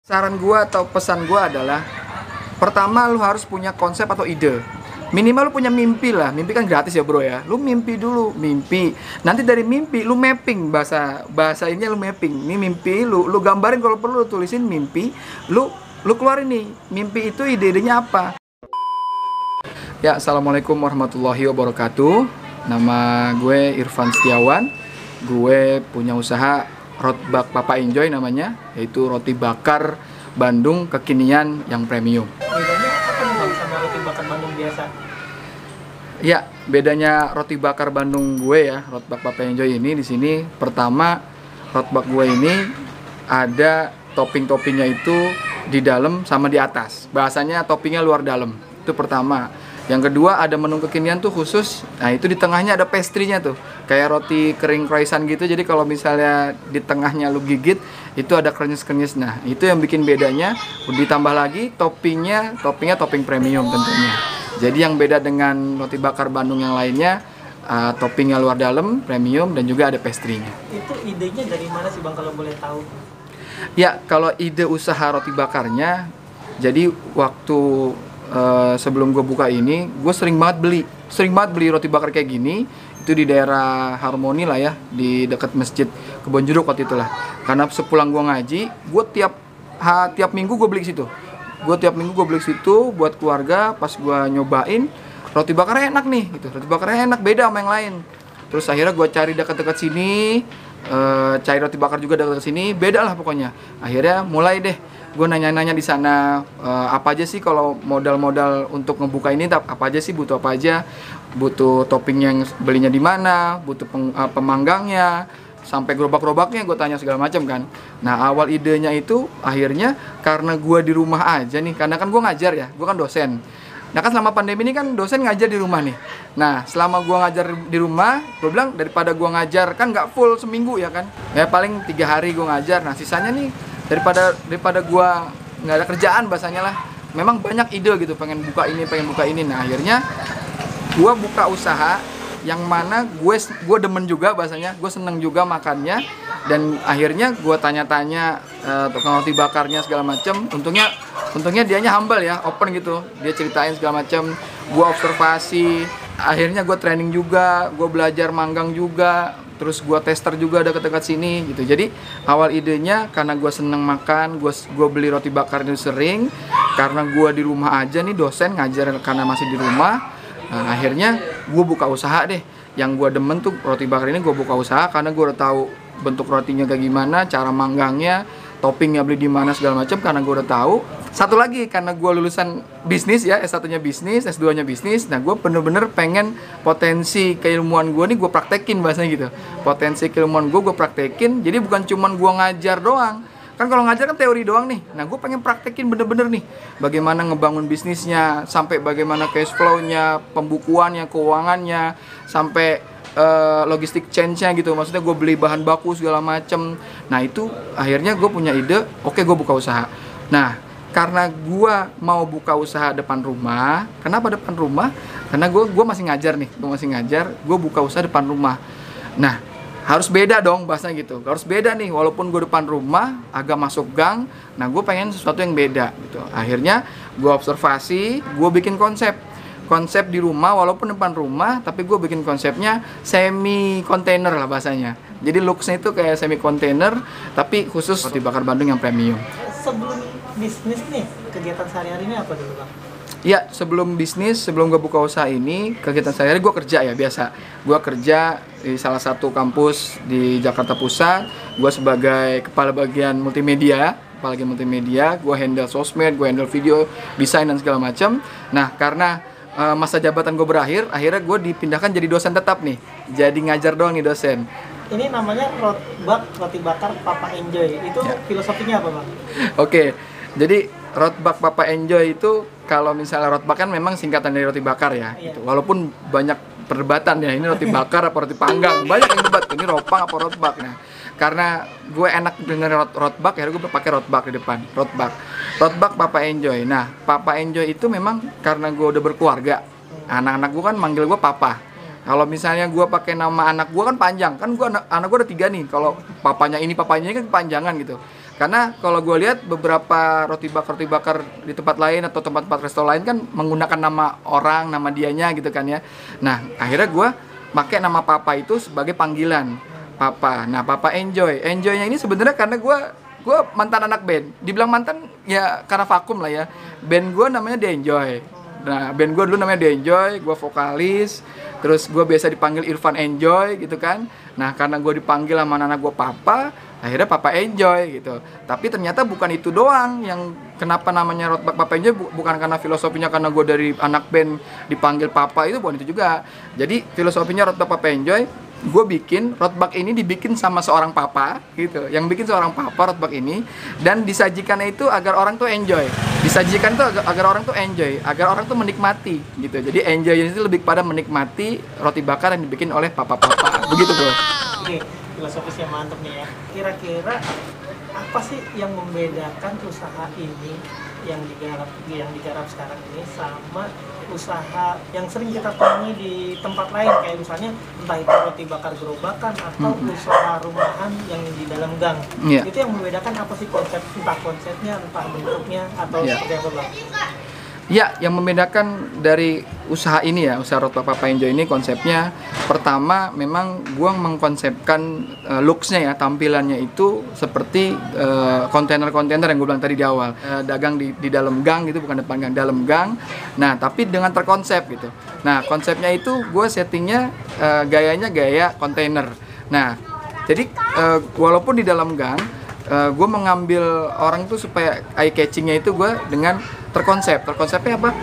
Saran gua atau pesan gua adalah pertama lu harus punya konsep atau ide. Minimal lu punya mimpi lah. Mimpi kan gratis ya, Bro ya. Lu mimpi dulu, mimpi. Nanti dari mimpi lu mapping bahasa ini lu mapping. Ini mimpi lu gambarin kalau perlu lu tulisin mimpi. Lu keluarin nih. Mimpi itu ide-idenya apa? Ya, assalamualaikum warahmatullahi wabarakatuh. Nama gue Irfan Setiawan. Gue punya usaha Rotbak Papa Enjoy namanya, yaitu roti bakar Bandung kekinian yang premium. Bedanya apa nih Bang sama roti bakar Bandung biasa? Ya, bedanya roti bakar Bandung gue ya, Rotbak Papa Enjoy ini di sini pertama Rotbak gue ini ada topping-toppingnya itu di dalam sama di atas. Bahasanya toppingnya luar dalam. Itu pertama. Yang kedua ada menu kekinian tuh khusus. Nah, itu di tengahnya ada pastry-nya tuh. Kayak roti kering croissant gitu. Jadi kalau misalnya di tengahnya lu gigit, itu ada krenyes-krenyes. Nah, itu yang bikin bedanya. Ditambah lagi toppingnya topping premium tentunya. Jadi yang beda dengan roti bakar Bandung yang lainnya, toppingnya luar dalam, premium, dan juga ada pastry-nya. Itu idenya dari mana sih Bang kalau boleh tahu? Ya, kalau ide usaha roti bakarnya, jadi waktu sebelum gue buka ini, gue sering banget beli roti bakar kayak gini. Itu di daerah Harmoni lah ya, di dekat masjid Kebon Jeruk waktu itulah. Karena sepulang gue ngaji, gue tiap minggu gue beli situ. Buat keluarga. Pas gue nyobain, roti bakarnya enak nih, gitu. Roti bakarnya enak, beda sama yang lain. Terus akhirnya gue cari dekat-dekat sini, cari roti bakar juga dekat sini, beda lah pokoknya. Akhirnya mulai deh gue nanya-nanya di sana, apa aja sih kalau modal untuk ngebuka ini, apa aja sih, butuh apa aja, butuh topping yang belinya di mana, butuh pemanggangnya, sampai gerobak-gerobaknya gue tanya segala macam kan. Nah, awal idenya itu akhirnya karena gue di rumah aja nih, karena kan gue ngajar ya, gue kan dosen. Nah kan selama pandemi ini kan dosen ngajar di rumah nih. Nah selama gue ngajar di rumah, gue bilang daripada gue ngajar kan nggak full seminggu ya kan, ya paling 3 hari gue ngajar. Nah sisanya nih daripada gue nggak ada kerjaan bahasanya lah, memang banyak ide gitu, pengen buka ini. Nah akhirnya gue buka usaha yang mana gue demen juga bahasanya, gue seneng juga makannya. Dan akhirnya gue tanya-tanya tukang roti bakarnya segala macem. Untungnya dianya humble ya, open gitu. Dia ceritain segala macem, gue observasi. Akhirnya gue training juga, gue belajar manggang juga. Terus gue tester juga dekat-dekat sini gitu. Jadi awal idenya karena gue seneng makan, gue beli roti bakar itu sering. Karena gue di rumah aja nih, dosen ngajar karena masih di rumah. Nah, akhirnya gue buka usaha deh. Yang gue demen tuh roti bakar ini, gue buka usaha karena gue udah tahu bentuk rotinya kayak gimana, cara manggangnya, toppingnya beli di mana segala macam, karena gue udah tahu. Satu lagi karena gue lulusan bisnis ya, S1-nya bisnis, S2-nya bisnis. Nah gue bener-bener pengen potensi keilmuan gue nih gue praktekin bahasanya gitu. Potensi keilmuan gue praktekin. Jadi bukan cuman gue ngajar doang. Kan kalau ngajar kan teori doang nih. Nah gue pengen praktekin bener-bener nih, bagaimana ngebangun bisnisnya, sampai bagaimana cash flow-nya, pembukuannya, keuangannya, sampai logistik change-nya gitu. Maksudnya gue beli bahan baku segala macem. Nah itu akhirnya gue punya ide, oke gue buka usaha. Nah karena gue mau buka usaha depan rumah. Kenapa depan rumah? Karena gue masih ngajar nih, gue buka usaha depan rumah. Nah harus beda dong bahasanya gitu, harus beda nih, walaupun gue depan rumah agak masuk gang. Nah gue pengen sesuatu yang beda gitu. Akhirnya gue observasi, gue bikin konsep di rumah, walaupun depan rumah, tapi gue bikin konsepnya semi kontainer lah bahasanya. Jadi looksnya itu kayak semi kontainer, tapi khusus roti bakar Bandung yang premium. Sebelum bisnis nih, kegiatan sehari-harinya apa dulu Bang? Ya, sebelum gue buka usaha ini, kegiatan sehari-hari gue kerja ya, biasa. Gue kerja di salah satu kampus di Jakarta Pusat. Gue sebagai kepala bagian multimedia, gue handle sosmed, gue handle video, desain dan segala macam. Nah, karena masa jabatan gue berakhir, akhirnya gue dipindahkan jadi dosen tetap nih. Jadi ngajar doang nih dosen. Ini namanya roti bakar Papa Enjoy. Itu ya. Filosofinya apa Bang? Oke, jadi Rotbak Papa Enjoy itu, kalau misalnya Rotbak kan memang singkatan dari roti bakar ya. Iya. Gitu. Walaupun banyak perdebatan ya, ini roti bakar apa roti panggang. Banyak yang debat, ini ropang apa Rotbak. Nah, karena gue enak dengan Rotbak, akhirnya gue pakai Rotbak di depan. Rotbak Papa Enjoy. Nah, Papa Enjoy itu memang karena gue udah berkeluarga. Anak-anak gue kan manggil gue Papa. Kalau misalnya gue pakai nama anak gue kan panjang, kan anak gue ada 3 nih. Kalau papanya ini kan kepanjangan gitu. Karena kalau gue lihat beberapa roti bakar di tempat lain atau tempat-tempat resto lain kan menggunakan nama orang, nama dianya gitu kan ya. Nah, akhirnya gue pakai nama Papa itu sebagai panggilan. Papa. Nah, Papa Enjoy. Enjoy-nya ini sebenarnya karena gue mantan anak band. Dibilang mantan ya karena vakum lah ya. Band gue namanya The Enjoy. Nah, band gue dulu namanya The Enjoy, gue vokalis. Terus gue biasa dipanggil Irfan Enjoy gitu kan. Nah, karena gue dipanggil sama anak gue Papa, akhirnya Papa Enjoy gitu. Tapi ternyata bukan itu doang yang kenapa namanya Rotbak Papa Enjoy, bukan karena filosofinya karena gue dari anak band dipanggil Papa, itu bukan itu juga. Jadi filosofinya Rotbak Papa Enjoy, gue bikin Rotbak ini dibikin sama seorang papa gitu. Yang bikin seorang papa Rotbak ini, dan disajikannya itu agar orang tuh enjoy. Disajikan itu agar orang tuh enjoy, agar orang tuh menikmati gitu. Jadi enjoy itu lebih pada menikmati roti bakar yang dibikin oleh papa-papa. Begitu, Bro. Oke, filosofisnya mantep nih ya. Kira-kira apa sih yang membedakan usaha ini yang digarap sekarang ini sama usaha yang sering kita temui di tempat lain, kayak misalnya entah itu roti bakar gerobakan atau usaha rumahan yang di dalam gang. Itu yang membedakan apa sih entah konsepnya, entah bentuknya, atau seperti apa, Bang? Ya, yang membedakan dari usaha ini ya, usaha Rotbak Papa Enjoy ini konsepnya, pertama memang gua mengkonsepkan looks-nya ya, tampilannya itu seperti kontainer-kontainer yang gue bilang tadi di awal, dagang di dalam gang gitu, bukan depan gang, dalam gang. Nah, tapi dengan terkonsep gitu. Nah, konsepnya itu gue settingnya gayanya gaya kontainer. Nah, jadi walaupun di dalam gang, gue mengambil orang tuh supaya eye catchingnya itu gue dengan terkonsepnya apa,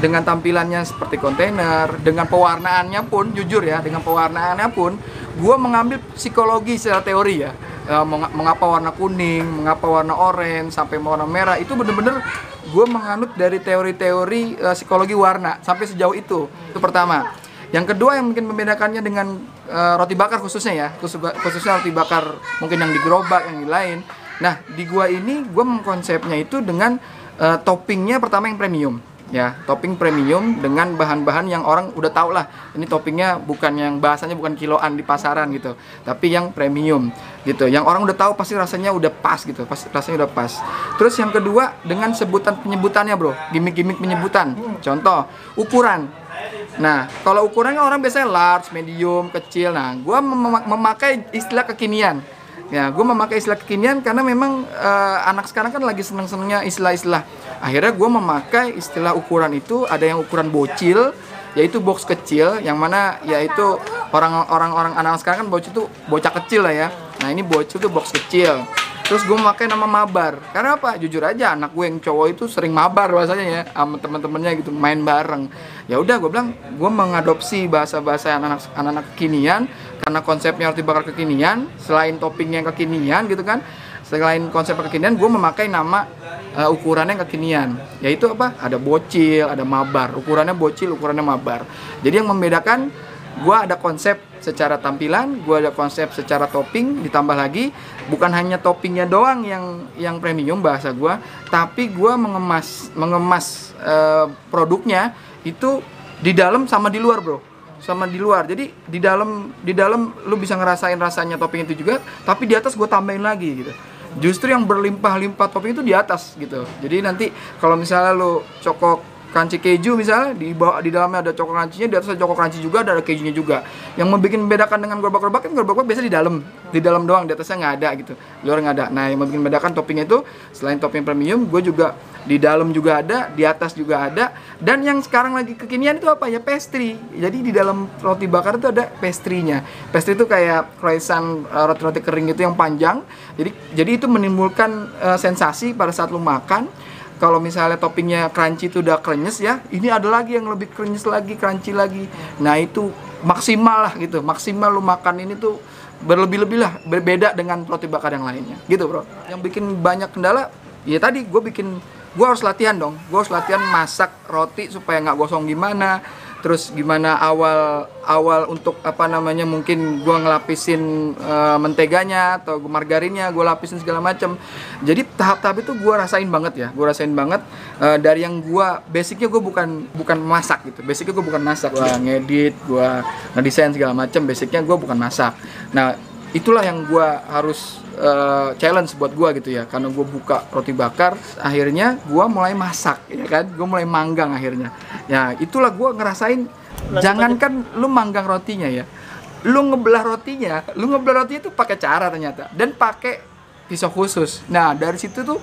dengan tampilannya seperti kontainer, dengan pewarnaannya pun jujur ya, dengan pewarnaannya pun gue mengambil psikologi secara teori ya, mengapa warna kuning, mengapa warna oranye sampai warna merah, itu bener-bener gue menganut dari teori-teori psikologi warna sampai sejauh itu pertama. Yang kedua yang mungkin membedakannya dengan roti bakar khususnya ya, khususnya roti bakar mungkin yang di gerobak, yang lain. Nah, di gua ini gua mengkonsepnya itu dengan toppingnya pertama yang premium ya, topping premium dengan bahan-bahan yang orang udah tahu lah, ini toppingnya bukan yang bahasanya bukan kiloan di pasaran gitu, tapi yang premium gitu, yang orang udah tahu pasti rasanya udah pas gitu, rasanya udah pas. Terus yang kedua dengan penyebutannya, Bro, gimmick-gimmick penyebutan. Contoh ukuran. Nah, kalau ukurannya orang biasanya large, medium, kecil. Nah, gue memakai istilah kekinian. Ya, gue memakai istilah kekinian karena memang anak sekarang kan lagi seneng-senengnya istilah-istilah. Akhirnya gue memakai istilah ukuran itu, ada yang ukuran bocil, yaitu box kecil, yang mana yaitu orang anak sekarang kan bocil itu bocah kecil lah ya. Nah, ini bocil tuh box kecil. Terus gue memakai nama mabar. Karena apa? Jujur aja anak gue yang cowok itu sering mabar bahasanya ya, sama teman-temannya gitu, main bareng. Ya udah, gue bilang gue mengadopsi bahasa-bahasa anak-anak kekinian karena konsepnya roti bakar kekinian, selain toppingnya yang kekinian gitu kan. Selain konsep kekinian, gue memakai nama ukurannya yang kekinian. Yaitu apa? Ada bocil, ada mabar. Ukurannya bocil, ukurannya mabar. Jadi yang membedakan, gue ada konsep secara tampilan, gue ada konsep secara topping, ditambah lagi bukan hanya toppingnya doang yang premium bahasa gue, tapi gue mengemas produknya itu di dalam sama di luar, Bro, sama di luar. Jadi di dalam lu bisa ngerasain rasanya topping itu juga, tapi di atas gue tambahin lagi gitu. Justru yang berlimpah-limpah topping itu di atas gitu. Jadi nanti kalau misalnya lu cokok crunchy keju misalnya, di dalamnya ada cokok crunchy-nya, di atas ada cokok crunchy juga, ada kejunya juga. Yang membedakan dengan gerobak-gerobak kan gerobak biasa di dalam doang, di atasnya nggak ada gitu, di luar nggak ada. Nah, yang membedakan toppingnya itu selain topping premium, gue juga di dalam juga ada, di atas juga ada. Dan yang sekarang lagi kekinian itu apa ya, pastry. Jadi di dalam roti bakar itu ada pastry-nya. Pastry itu kayak croissant, roti-roti kering itu yang panjang. Jadi itu menimbulkan sensasi pada saat lu makan. Kalau misalnya toppingnya crunchy itu udah krenyes ya, ini ada lagi yang lebih krenyes lagi, crunchy lagi. Nah, itu maksimal lah gitu, maksimal lu makan ini tuh berlebih-lebih lah, berbeda dengan roti bakar yang lainnya gitu, Bro. Yang bikin banyak kendala ya tadi, gue harus latihan dong, gue harus latihan masak roti supaya nggak gosong gimana. Terus gimana awal untuk apa namanya, mungkin gue ngelapisin menteganya atau margarinnya, gue lapisin segala macam. Jadi tahap-tahap itu gue rasain banget dari yang gue basicnya gue bukan masak gitu, basicnya gue bukan masak, gue ngedit, gue ngedesain segala macam, basicnya gue bukan masak. Nah, itulah yang gue harus challenge buat gue gitu ya, karena gue buka roti bakar, akhirnya gue mulai masak ya kan, gue mulai manggang akhirnya. Ya itulah gue ngerasain, jangankan lu manggang rotinya ya, lu ngebelah rotinya itu pakai cara ternyata, dan pakai pisau khusus. Nah dari situ tuh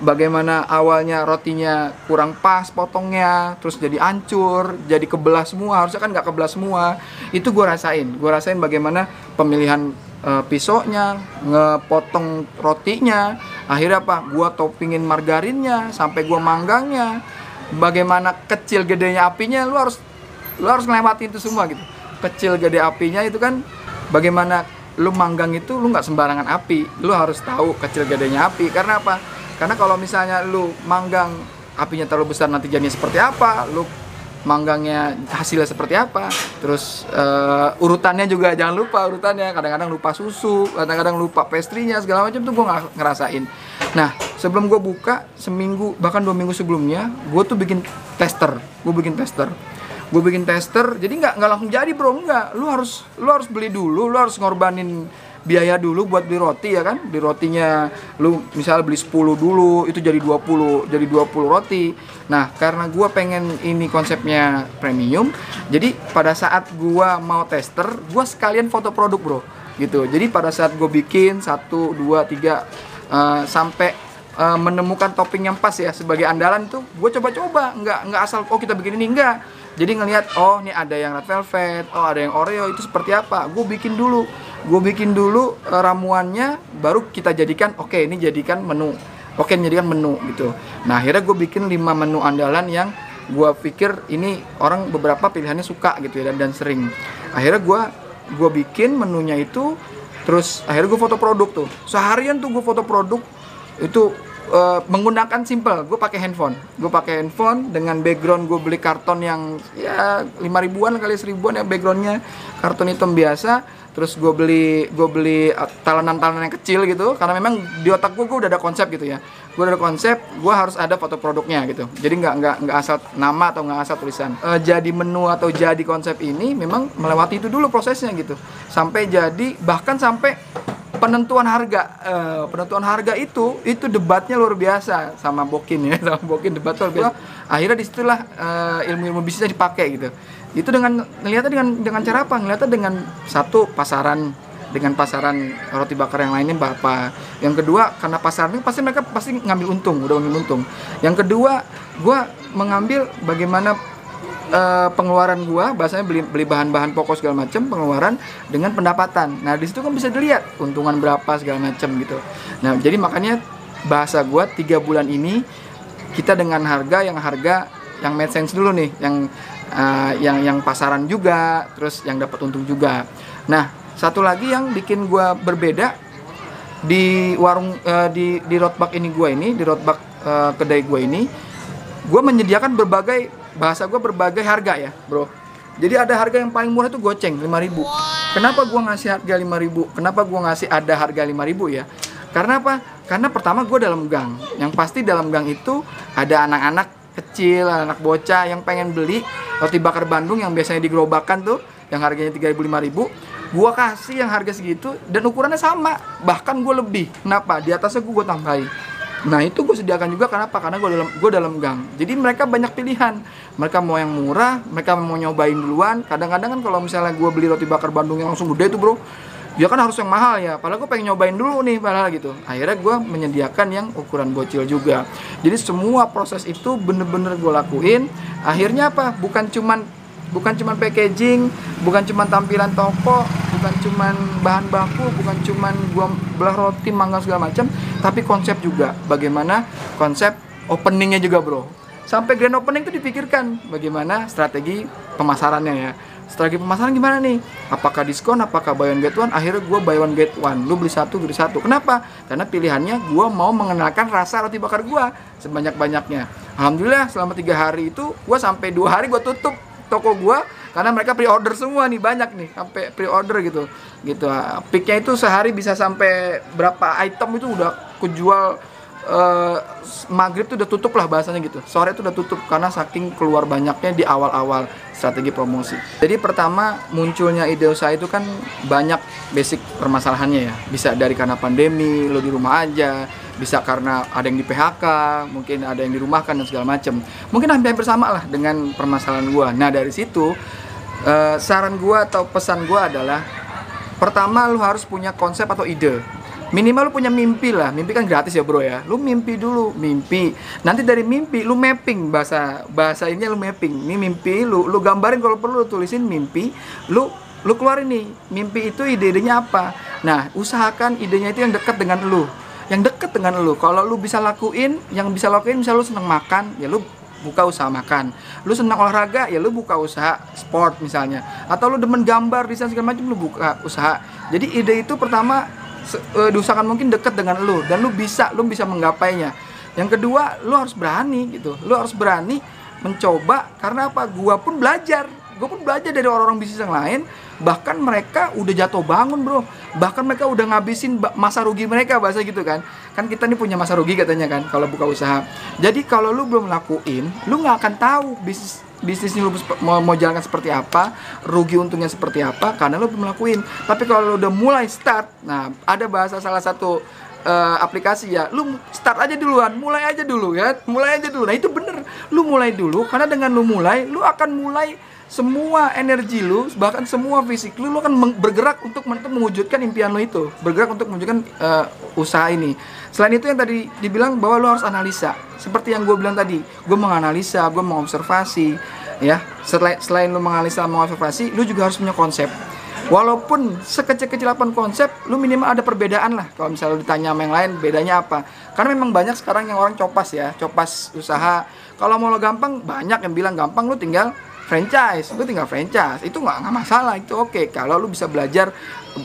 bagaimana awalnya rotinya kurang pas potongnya, terus jadi hancur, jadi kebelah semua, harusnya kan nggak kebelah semua. Itu gue rasain bagaimana pemilihan pisaunya, ngepotong rotinya, akhirnya apa, gue toppingin margarinnya, sampai gue manggangnya, bagaimana kecil gedenya apinya, lu harus ngelewatin itu semua gitu. Kecil gede apinya itu kan, bagaimana lu manggang itu lu nggak sembarangan api, lu harus tahu kecil gedenya api. Karena apa? Karena kalau misalnya lu manggang apinya terlalu besar, nanti jadinya seperti apa, lu manggangnya hasilnya seperti apa. Terus urutannya juga jangan lupa urutannya, kadang-kadang lupa susu, kadang-kadang lupa pastry-nya, segala macam tuh gue ngerasain. Nah sebelum gue buka, seminggu bahkan 2 minggu sebelumnya, gue tuh bikin tester. Jadi nggak langsung jadi bro, nggak. Lu harus beli dulu, lu harus ngorbanin biaya dulu buat beli roti ya kan. Beli rotinya lu misalnya beli 10 dulu, itu jadi 20 roti. Nah karena gua pengen ini konsepnya premium, jadi pada saat gua mau tester, gua sekalian foto produk bro gitu. Jadi pada saat gua bikin 1, 2, 3 sampai menemukan topping yang pas ya sebagai andalan tuh, gue coba-coba, nggak asal oh kita bikin ini, enggak. Jadi ngelihat oh ini ada yang red velvet, oh ada yang oreo, itu seperti apa, gue bikin dulu ramuannya, baru kita jadikan ini jadikan menu, gitu. Nah akhirnya gue bikin 5 menu andalan yang gue pikir ini orang beberapa pilihannya suka gitu ya, dan sering. Akhirnya gue bikin menunya itu, terus akhirnya gue foto produk tuh seharian tuh, gue foto produk itu menggunakan simple, gue pakai handphone dengan background, gue beli karton yang ya 5.000-an kali 1.000-an ya backgroundnya, karton hitam biasa. Terus gue beli talenan yang kecil gitu, karena memang di otak gue udah ada konsep gitu ya, gue harus ada foto produknya gitu. Jadi nggak asal nama atau nggak asal tulisan. Jadi menu atau jadi konsep ini memang melewati itu dulu prosesnya gitu, sampai jadi, bahkan sampai penentuan harga itu debatnya luar biasa sama Bokin debat luar biasa. Akhirnya disitulah ilmu bisnisnya dipakai gitu. Itu ngelihatnya dengan cara apa? Ngelihatnya dengan satu, pasaran roti bakar yang lainnya berapa. Yang kedua, karena pasarnya mereka pasti ngambil untung. Yang kedua, gue mengambil bagaimana pengeluaran gua, bahasanya beli bahan-bahan pokok segala macam, pengeluaran dengan pendapatan. Nah di situ kan bisa dilihat keuntungan berapa segala macam gitu. Nah jadi makanya bahasa gua 3 bulan ini kita dengan harga yang make sense dulu nih, yang pasaran juga, terus yang dapat untung juga. Nah satu lagi yang bikin gua berbeda di warung di Rotbak ini, di Rotbak kedai gua ini, gua menyediakan berbagai harga ya bro. Jadi ada harga yang paling murah itu goceng 5.000. Kenapa gua ngasih harga 5.000? Kenapa gua ngasih ada harga 5.000 ya? Karena apa? Karena pertama gua dalam gang. Yang pasti dalam gang itu ada anak-anak kecil, anak bocah yang pengen beli roti bakar Bandung yang biasanya digerobakan tuh, yang harganya 3.000, 5.000. Gua kasih yang harga segitu dan ukurannya sama, bahkan gua lebih. Kenapa? Di atasnya gua tambahin. Nah itu gue sediakan juga, kenapa? Karena gue dalam gang. Jadi mereka banyak pilihan. Mereka mau yang murah, mereka mau nyobain duluan. Kadang-kadang kan kalau misalnya gue beli roti bakar Bandung yang langsung gede itu bro, dia kan harus yang mahal ya. Padahal gue pengen nyobain dulu nih, gitu. Akhirnya gue menyediakan yang ukuran bocil juga. Jadi semua proses itu bener-bener gue lakuin. Akhirnya apa? Bukan cuman packaging, bukan cuman tampilan toko, bukan cuman bahan baku, bukan cuman gua belah roti, manggang segala macam, tapi konsep juga. Bagaimana konsep openingnya juga bro. Sampai grand opening itu dipikirkan bagaimana strategi pemasarannya ya. Strategi pemasaran gimana nih? Apakah diskon, apakah buy one get one? Akhirnya gue buy one get one. Lu beli satu, beli satu. Kenapa? Karena pilihannya gue mau mengenalkan rasa roti bakar gue sebanyak-banyaknya. Alhamdulillah selama 3 hari itu gue sampai 2 hari gue tutup toko gua karena mereka pre-order semua nih, banyak nih sampai pre-order gitu. Peaknya itu sehari bisa sampai berapa item itu udah kejual maghrib tuh udah tutup lah bahasanya gitu, sore tuh udah tutup karena saking keluar banyaknya di awal-awal strategi promosi. Jadi pertama munculnya ide usaha itu kan banyak basic permasalahannya ya, bisa dari karena pandemi, lo di rumah aja, bisa karena ada yang di PHK, mungkin ada yang dirumahkan dan segala macem. Mungkin hampir sama lah dengan permasalahan gua. Nah dari situ saran gua atau pesan gua adalah pertama lu harus punya konsep atau ide. Minimal lu punya mimpi lah. Mimpi kan gratis ya bro ya. Lu mimpi dulu, mimpi. Nanti dari mimpi lu mapping, bahasa ini lu mapping. Ini mimpi lu gambarin, kalau perlu lu tulisin mimpi. Lu keluarin nih, mimpi itu ide-idenya apa. Nah, usahakan idenya itu yang dekat dengan lu. Yang dekat dengan lu. Kalau lu bisa lakuin, yang bisa lakuin misal lu seneng makan, ya lu buka usaha makan. Lu senang olahraga, ya lu buka usaha sport misalnya. Atau lu demen gambar, desain segala macam, lu buka usaha. Jadi ide itu pertama diusahakan mungkin dekat dengan lu dan lu bisa menggapainya. Yang kedua, lu harus berani gitu. Lu harus berani mencoba, karena apa? Gua pun belajar dari orang-orang bisnis yang lain. Bahkan mereka udah jatuh bangun bro, bahkan mereka udah ngabisin masa rugi mereka, bahasa gitu kan. Kan kita nih punya masa rugi katanya kan kalau buka usaha. Jadi kalau lu belum lakuin, lu nggak akan tahu bisnisnya lu mau jalankan seperti apa, rugi untungnya seperti apa, karena lu belum lakuin. Tapi kalau lu udah mulai start, nah ada bahasa salah satu aplikasi ya, lu start aja duluan, mulai aja dulu ya, mulai aja dulu. Nah itu bener, lu mulai dulu, karena dengan lu mulai, lu akan mulai semua energi lu, bahkan semua fisik lu akan bergerak untuk mewujudkan impian lu itu, bergerak untuk mewujudkan usaha ini. Selain itu yang tadi dibilang bahwa lu harus analisa, seperti yang gue bilang tadi, gue menganalisa, gue mengobservasi, ya. Selain lu menganalisa, mengobservasi, lu juga harus punya konsep. Walaupun sekecil-kecil apapun konsep, lu minimal ada perbedaan lah. Kalau misalnya lu ditanya sama yang lain, bedanya apa? Karena memang banyak sekarang yang orang copas ya, copas usaha. Kalau mau lo gampang, banyak yang bilang gampang, lu tinggal franchise, itu nggak masalah, itu oke. Kalau lu bisa belajar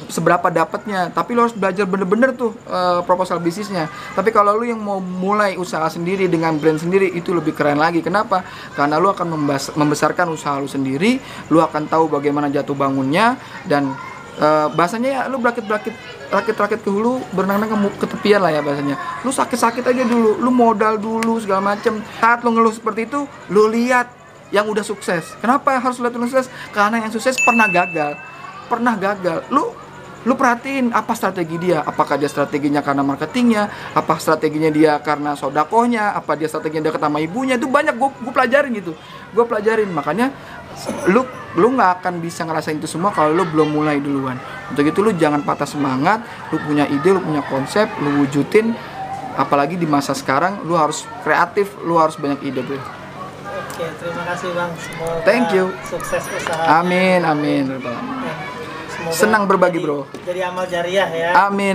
seberapa dapatnya, tapi lu harus belajar bener-bener tuh proposal bisnisnya. Tapi kalau lu yang mau mulai usaha sendiri dengan brand sendiri, itu lebih keren lagi. Kenapa? Karena lu akan membesarkan usaha lu sendiri, lu akan tahu bagaimana jatuh bangunnya, dan bahasanya ya lu rakit ke hulu, berenang-renang ke tepian lah ya bahasanya. Lu sakit-sakit aja dulu, lu modal dulu segala macem. Saat lu ngeluh seperti itu, lu lihat yang udah sukses. Kenapa harus lihat yang sukses? Karena yang sukses pernah gagal. Lu perhatiin apa strategi dia. Apakah dia strateginya karena marketingnya, apa strateginya dia karena sodakohnya, apa dia strateginya dia ketama ibunya. Itu banyak gue pelajarin gitu. Gue pelajarin. Makanya lu nggak akan bisa ngerasain itu semua kalau lu belum mulai duluan. Untuk itu lu jangan patah semangat. Lu punya ide, lu punya konsep, lu wujudin. Apalagi di masa sekarang, lu harus kreatif, lu harus banyak ide, bro. Oke, terima kasih Bang. Semoga thank you. Sukses usaha. Amin. Semoga Senang berbagi bro. Jadi amal jariah ya. Amin.